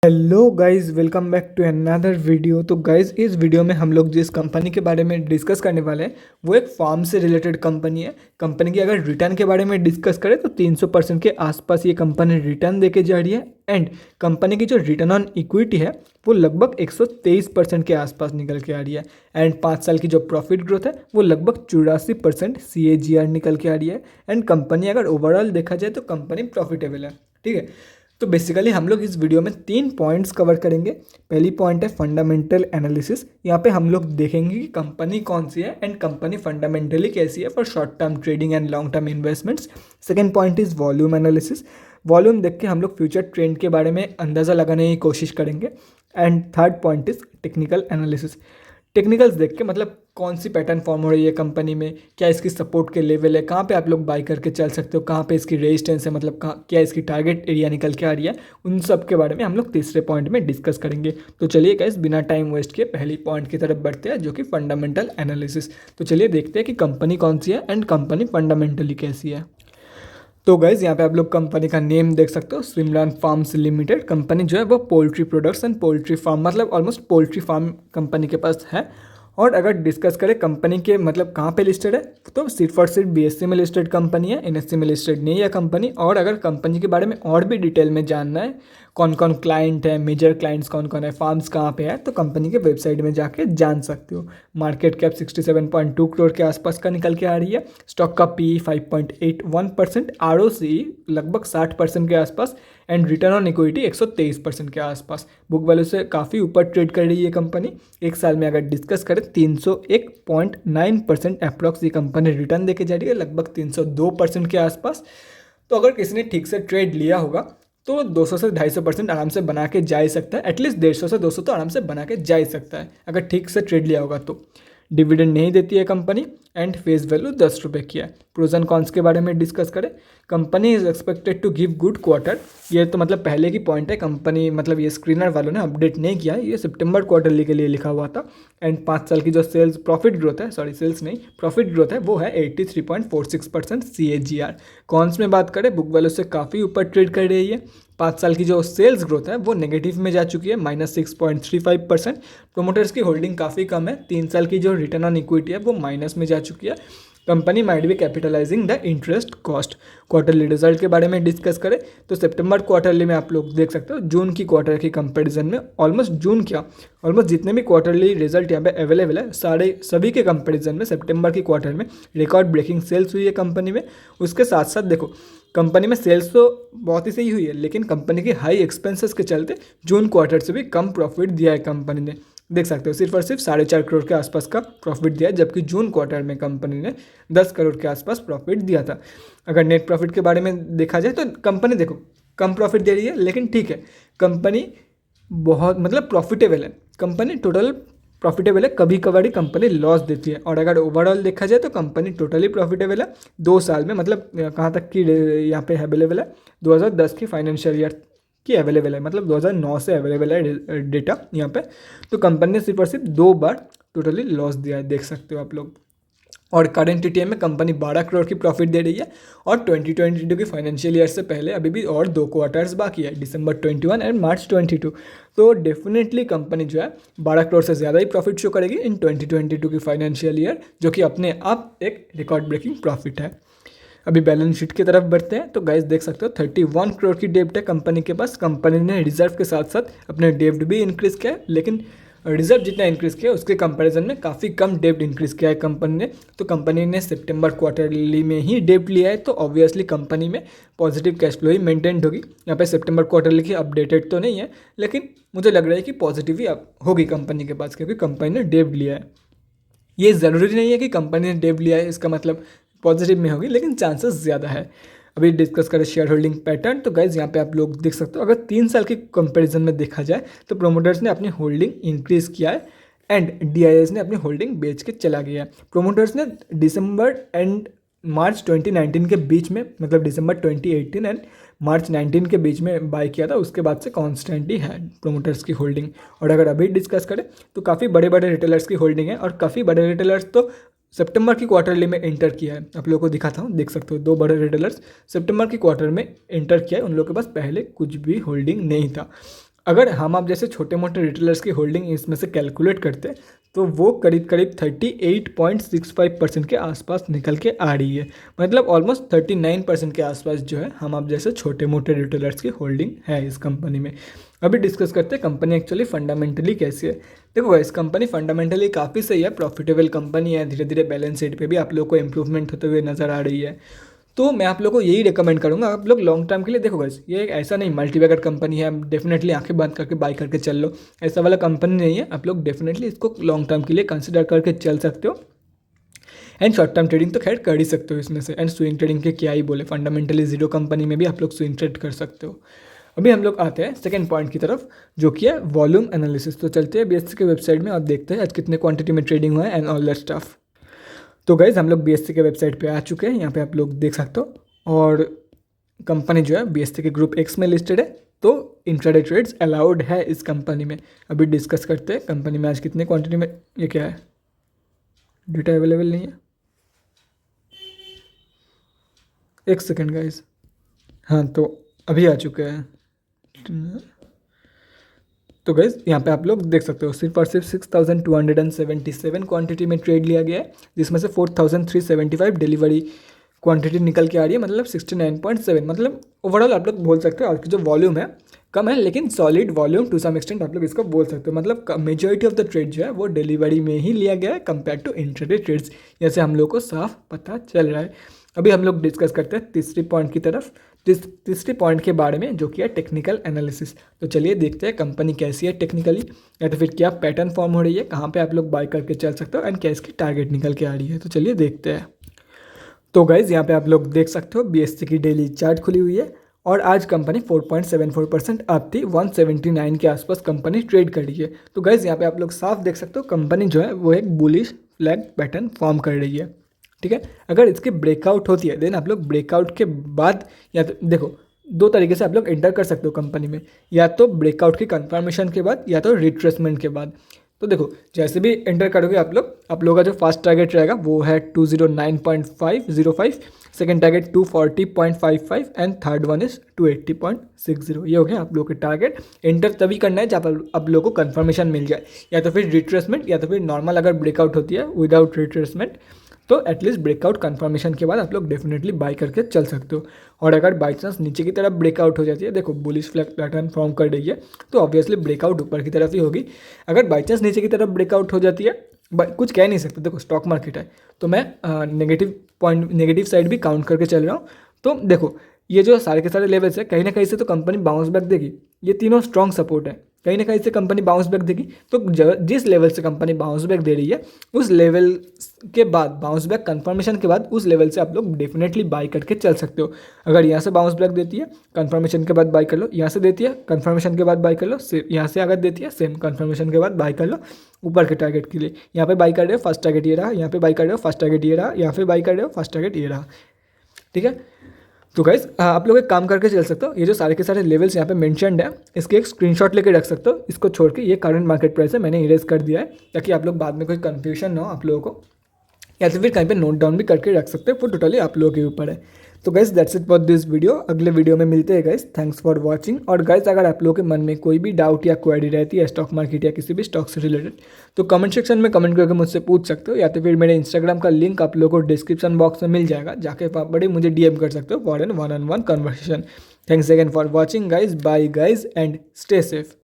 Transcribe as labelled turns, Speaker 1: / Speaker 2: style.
Speaker 1: Hello guys, welcome back to another video. तो guys, इस video में हम लोग जिस कंपनी के बारे में डिस्कस करने वाले हैं वो एक फार्म से रिलेटेड कंपनी है। कंपनी की अगर रिटर्न के बारे में डिस्कस करें तो 300% के आसपास ये कंपनी रिटर्न देके जा रही है। एंड कंपनी की जो रिटर्न ऑन इक्विटी है वो लगभग 123% के आसपास निकल के आ रही है। एंड 5 साल की जो प्रॉफिट ग्रोथ है वो लगभग 84% CAGR निकल के आ रही है। एंड कंपनी अगर ओवरऑल देखा जाए तो कंपनी प्रॉफिटेबल है। ठीक है, तो बेसिकली हम लोग इस वीडियो में 3 पॉइंट्स कवर करेंगे। पहली पॉइंट है फंडामेंटल एनालिसिस। यहाँ पे हम लोग देखेंगे कि कंपनी कौन सी है एंड कंपनी फंडामेंटली कैसी है for short term trading and long term investments. Second point is volume analysis. Volume देख के हम लोग फ्यूचर ट्रेंड के बारे में अंदाज़ा लगाने की कोशिश करेंगे। And third point is technical analysis. Technicals देख के मतलब कौन सी पैटर्न फॉर्म हो रही है कंपनी में, क्या इसकी सपोर्ट के लेवल है, कहाँ पे आप लोग बाई करके चल सकते हो, कहाँ पे इसकी रेजिस्टेंस है, मतलब कहाँ क्या इसकी टारगेट एरिया निकल के आ रही है, उन सब के बारे में हम लोग तीसरे पॉइंट में डिस्कस करेंगे। तो चलिए गाइस, बिना टाइम वेस्ट किए पहली पॉइंट की तरफ बढ़ते हैं जो कि फंडामेंटल एनालिसिस। तो चलिए देखते हैं कि कंपनी कौन सी है एंड कंपनी फंडामेंटली कैसी है। तो गाइज यहाँ पे आप लोग कंपनी का नेम देख सकते हो, सिमरन फार्म्स लिमिटेड। कंपनी जो है वो poultry products and poultry farm, मतलब ऑलमोस्ट पोल्ट्री फार्म कंपनी के पास है। और अगर डिस्कस करें कंपनी के मतलब कहाँ पे लिस्टेड है, तो सिर्फ और सिर्फ BSE में लिस्टेड कंपनी है, NSE में लिस्टेड नहीं है कंपनी। और अगर कंपनी के बारे में और भी डिटेल में जानना है, कौन कौन क्लाइंट है, मेजर क्लाइंट्स कौन कौन है, फार्म्स कहाँ पे है, तो कंपनी के वेबसाइट में जाके जान सकते हो। मार्केट कैप 67.2 करोड़ के आसपास का निकल के आ रही है। स्टॉक का PE 5.81%, ROCE लगभग 60% के आसपास एंड रिटर्न ऑन इक्विटी 123% के आसपास। बुक वैल्यू से काफ़ी ऊपर ट्रेड कर रही है कंपनी। एक साल में अगर डिस्कस करें 301.9% अप्रॉक्स ये कंपनी रिटर्न देके जा रही है, लगभग 302% के आसपास। तो अगर किसी ने ठीक से ट्रेड लिया होगा तो 200 से 250% आराम से बना के जा ही सकता है। एटलीस्ट 150 से 200 तो आराम से बना के जा ही सकता है अगर ठीक से ट्रेड लिया होगा तो। डिविडेंड नहीं देती है कंपनी एंड फेस वैल्यू 10 रुपये की है। प्रोज एंड कॉन्स के बारे में डिस्कस करें, company is expected to give good quarter. ये तो मतलब पहले की पॉइंट है, कंपनी मतलब ये स्क्रीनर वालों ने अपडेट नहीं किया है, ये सितंबर क्वार्टरली के लिए लिखा हुआ था। एंड 5 साल की जो सेल्स प्रॉफिट ग्रोथ है, सॉरी सेल्स नहीं प्रॉफिट ग्रोथ है, वो है 83.46% CAGR। कॉन्स में बात करें, बुक वैल्यू से काफ़ी ऊपर ट्रेड कर रही है। 5 साल की जो सेल्स ग्रोथ है वो नेगेटिव में जा चुकी है, -6.35%। प्रोमोटर्स की होल्डिंग काफ़ी कम है। 3 साल की जो रिटर्न ऑन इक्विटी है वो माइनस में जा चुकी है। Company might be capitalising the interest cost. Quarterly result के बारे में डिस्कस करें तो सितंबर क्वार्टरली में आप लोग देख सकते हो जून की क्वार्टर की कंपैरिजन में ऑलमोस्ट जितने भी क्वार्टरली रिजल्ट यहाँ पे अवेलेबल है सभी के कंपैरिजन में सितंबर की क्वार्टर में रिकॉर्ड ब्रेकिंग सेल्स हुई है कंपनी में। उसके साथ साथ देखो, कंपनी में सेल्स तो बहुत ही सही हुई है, लेकिन कंपनी के हाई एक्सपेंसेस के चलते जून क्वार्टर से भी कम प्रॉफिट दिया है कंपनी ने। देख सकते हो सिर्फ और सिर्फ 4.5 करोड़ के आसपास का प्रॉफिट दिया है, जबकि जून क्वार्टर में कंपनी ने 10 करोड़ के आसपास प्रॉफिट दिया था। अगर नेट प्रॉफिट के बारे में देखा जाए तो कंपनी देखो कम प्रॉफिट दे रही है, लेकिन ठीक है कंपनी बहुत मतलब प्रॉफिटेबल है। कंपनी टोटल प्रॉफिटेबल है, कभी कभार ही कंपनी लॉस देती है। और अगर ओवरऑल देखा जाए तो कंपनी टोटली प्रॉफिटेबल है 2 साल में। मतलब कहाँ तक की यहाँ पे अवेलेबल है, 2010 की फाइनेंशियल ईयर की अवेलेबल है, मतलब 2009 से अवेलेबल है डेटा यहाँ पे। तो कंपनी ने सिर्फ और सिर्फ 2 बार टोटली लॉस दिया है, देख सकते हो आप लोग। और करंट TTM में कंपनी 12 करोड़ की प्रॉफिट दे रही है। और 2022 की फाइनेंशियल ईयर से पहले अभी भी और 2 क्वार्टर्स बाकी है, दिसंबर 21 एंड मार्च 22। तो डेफिनेटली कंपनी जो है 12 करोड़ से ज़्यादा ही प्रॉफिट शो करेगी इन 2022 की फाइनेंशियल ईयर, जो कि अपने आप एक रिकॉर्ड ब्रेकिंग प्रॉफिट है। अभी बैलेंस शीट की तरफ बढ़ते हैं तो गाइस देख सकते हो 31 करोड़ की डेब्ट है कंपनी के पास। कंपनी ने रिजर्व के साथ साथ अपने डेब्ट भी इंक्रीज किया है, लेकिन रिजर्व जितना इंक्रीज किया उसके कंपैरिजन में काफ़ी कम डेब्ट इंक्रीज किया है कंपनी ने। तो कंपनी ने सितंबर क्वार्टरली में ही डेब्ट लिया है, तो ऑब्वियसली कंपनी में पॉजिटिव कैश फ्लो ही मेंटेन होगी। यहाँ पे सितंबर क्वार्टरली की अपडेटेड तो नहीं है, लेकिन मुझे लग रहा है कि पॉजिटिव ही होगी कंपनी के पास, क्योंकि कंपनी ने डेब्ट लिया है। ये ज़रूरी नहीं है कि कंपनी ने डेब्ट लिया है इसका मतलब पॉजिटिव में होगी, लेकिन चांसेस ज़्यादा है। अभी डिस्कस करें शेयर होल्डिंग पैटर्न तो गाइज यहाँ पे आप लोग देख सकते हो, अगर 3 साल के कंपैरिजन में देखा जाए तो प्रोमोटर्स ने अपनी होल्डिंग इंक्रीज़ किया है एंड DIS ने अपनी होल्डिंग बेच के चला गया है। प्रोमोटर्स ने दिसंबर एंड मार्च 2019 के बीच में, मतलब दिसंबर 2018 एंड मार्च 19 के बीच में बाय किया था, उसके बाद से कॉन्स्टेंटली है प्रोमोटर्स की होल्डिंग। और अगर अभी डिस्कस करें तो काफ़ी बड़े बड़े रिटेलर्स की होल्डिंग है, और काफ़ी बड़े रिटेलर्स तो सितंबर की क्वार्टरली में एंटर किया है। आप लोगों को दिखाता हूँ, देख सकते हो 2 बड़े रिटेलर्स सितंबर की क्वार्टर में एंटर किया है, उन लोगों के पास पहले कुछ भी होल्डिंग नहीं था। अगर हम आप जैसे छोटे मोटे रिटेलर्स की होल्डिंग इसमें से कैलकुलेट करते तो वो करीब करीब 38.65% के आसपास निकल के आ रही है। मतलब ऑलमोस्ट 39% के आसपास जो है हम आप जैसे छोटे मोटे रिटेलर्स की होल्डिंग है इस कंपनी में। अभी डिस्कस करते हैं कंपनी एक्चुअली फंडामेंटली कैसी है। देखो इस कंपनी फंडामेंटली काफ़ी सही है, प्रॉफिटेबल कंपनी है, धीरे धीरे बैलेंस शीट पे भी आप लोग को इंप्रूवमेंट होते हुए नजर आ रही है। तो मैं आप लोगों को यही रिकमेंड करूंगा, आप लोग लॉन्ग टर्म के लिए देखो गाइस, ये एक ऐसा नहीं मल्टीबैगर कंपनी है डेफिनेटली आंखें बंद करके बाई करके चल लो, ऐसा वाला कंपनी नहीं है। आप लोग डेफिनेटली इसको लॉन्ग टर्म के लिए कंसिडर करके चल सकते हो। एंड शॉर्ट टर्म ट्रेडिंग तो खैर कर ही सकते हो इसमें से। एंड स्विंग ट्रेडिंग के क्या ही बोले, फंडामेंटली जीरो कंपनी में भी आप लोग स्विंग ट्रेड कर सकते हो। अभी हम लोग आते हैं सेकंड पॉइंट की तरफ, जो कि है वॉल्यूम एनालिसिस। तो चलते हैं बीएससी के वेबसाइट में और देखते हैं आज कितने क्वांटिटी में ट्रेडिंग हुआ है एंड ऑल दैट स्टफ। तो गाइज हम लोग बीएससी के वेबसाइट पे आ चुके हैं, यहाँ पे आप लोग देख सकते हो। और कंपनी जो है बीएससी के ग्रुप एक्स में लिस्टेड है, तो इंट्राडे ट्रेड्स अलाउड है इस कंपनी में। अभी डिस्कस करते हैं कंपनी में आज कितने क्वांटिटी में, ये क्या है डेटा अवेलेबल नहीं है, एक सेकेंड गाइज। हाँ तो अभी आ चुके हैं। तो गाइज यहाँ पे आप लोग देख सकते हो सिर्फ और सिर्फ 6277 क्वांटिटी में ट्रेड लिया गया है, जिसमें से 4375 डिलीवरी क्वांटिटी निकल के आ रही है, मतलब 69.7। मतलब ओवरऑल आप लोग बोल सकते हो आज की जो वॉल्यूम है कम है, लेकिन solid volume to some extent आप लोग इसको बोल सकते हो। मतलब मेजॉरिटी ऑफ द ट्रेड जो है वो डिलीवरी में ही लिया गया है कंपेयर टू इंट्राडे ट्रेड्स, जैसे हम लोग को साफ पता चल रहा है। अभी हम लोग डिस्कस करते हैं तीसरी पॉइंट की तरफ, तीसरी पॉइंट के बारे में, जो कि है टेक्निकल एनालिसिस। तो चलिए देखते हैं कंपनी कैसी है टेक्निकली, या तो फिर क्या पैटर्न फॉर्म हो रही है, कहाँ पे आप लोग बाय करके चल सकते हो एंड क्या इसकी टारगेट निकल के आ रही है। तो चलिए देखते हैं। तो गाइज यहाँ पे आप लोग देख सकते हो बीएससी की डेली चार्ट खुली हुई है और आज कंपनी 4.74% अप थी, 179 के आसपास कंपनी ट्रेड कर रही है। तो गाइज यहाँ पे आप लोग साफ देख सकते हो कंपनी जो है वो एक बुलिश फ्लैग पैटर्न फॉर्म कर रही है। ठीक है, अगर इसकी ब्रेकआउट होती है देन आप लोग ब्रेकआउट के बाद, या तो देखो दो तरीके से आप लोग एंटर कर सकते हो कंपनी में, या तो ब्रेकआउट की कंफर्मेशन के बाद या तो रिट्रेसमेंट के बाद। तो देखो जैसे भी एंटर करोगे आप लोगों का जो फर्स्ट टारगेट रहेगा वो है 209.505, second target 240.55 and third one is 280.60। ये हो गया आप लोगों के टारगेट। एंटर तभी करना है जब आप लोगों को कंफर्मेशन मिल जाए, या तो फिर रिट्रेसमेंट या तो फिर नॉर्मल अगर ब्रेकआउट होती है विदाउट रिट्रेसमेंट, तो एटलीस्ट ब्रेकआउट कंफर्मेशन के बाद आप लोग डेफिनेटली बाय करके चल सकते हो। और अगर बाई चांस नीचे की तरफ ब्रेकआउट हो जाती है, देखो बुलिश फ्लैग पैटर्न फॉर्म कर रही है, तो ऑब्वियसली ब्रेकआउट ऊपर की तरफ ही होगी। अगर बाई चांस नीचे की तरफ ब्रेकआउट हो जाती है, कुछ कह नहीं सकते, देखो स्टॉक मार्केट है, तो मैं नेगेटिव साइड भी काउंट करके चल रहा हूँ। तो देखो ये जो सारे के सारे लेवल्स है, कहीं ना कहीं से तो कंपनी बाउंस बैक देगी, ये तीनों स्ट्रॉन्ग सपोर्ट है, कहीं ना कहीं से कंपनी बाउंस बैक देगी। तो जिस लेवल से कंपनी बाउंस बैक दे रही है उस लेवल के बाद, बाउंस बैक कंफर्मेशन के बाद उस लेवल से आप लोग डेफिनेटली बाई करके चल सकते हो। अगर यहाँ से बाउंस बैक देती है कंफर्मेशन के बाद बाई कर लो, यहाँ से देती है कंफर्मेशन के बाद बाई कर लो, यहाँ से अगर देती है सेम कंफर्मेशन के बाद बाई कर लो ऊपर के टारगेट के लिए। यहाँ पे बाई कर रहे हो फर्स्ट टारगेट ये रहा, यहाँ पे बाई कर रहे हो फर्स्ट टारगेट ये रहा, यहाँ पे बाई कर रहे हो फर्स्ट टारगेट ये रहा। ठीक है, तो गाइज आप लोग एक काम करके चल सकते हो, ये जो सारे के सारे लेवल्स यहाँ पे मेंशन्ड है इसके एक स्क्रीनशॉट लेके रख सकते हो। इसको छोड़ के ये करंट मार्केट प्राइस है, मैंने इरेज कर दिया है ताकि आप लोग बाद में कोई कंफ्यूजन ना हो आप लोगों को, या तो फिर कहीं पे नोट डाउन भी करके रख सकते हो, वो टोटली आप लोगों के ऊपर है। तो guys that's it for this video, अगले वीडियो में मिलते हैं गाइज। Thanks for watching. और गाइज अगर आप लोगों के मन में कोई भी डाउट या क्वेरी रहती है स्टॉक मार्केट या किसी भी स्टॉक से रिलेटेड, तो कमेंट सेक्शन में कमेंट करके मुझसे पूछ सकते हो, या तो फिर मेरे इंस्टाग्राम का लिंक आप लोगों को डिस्क्रिप्शन बॉक्स में मिल जाएगा, जाके वहाँ बड़े मुझे डीएम कर सकते हो for an 1-on-1 conversation. Thanks again for watching guys, bye guys and stay safe.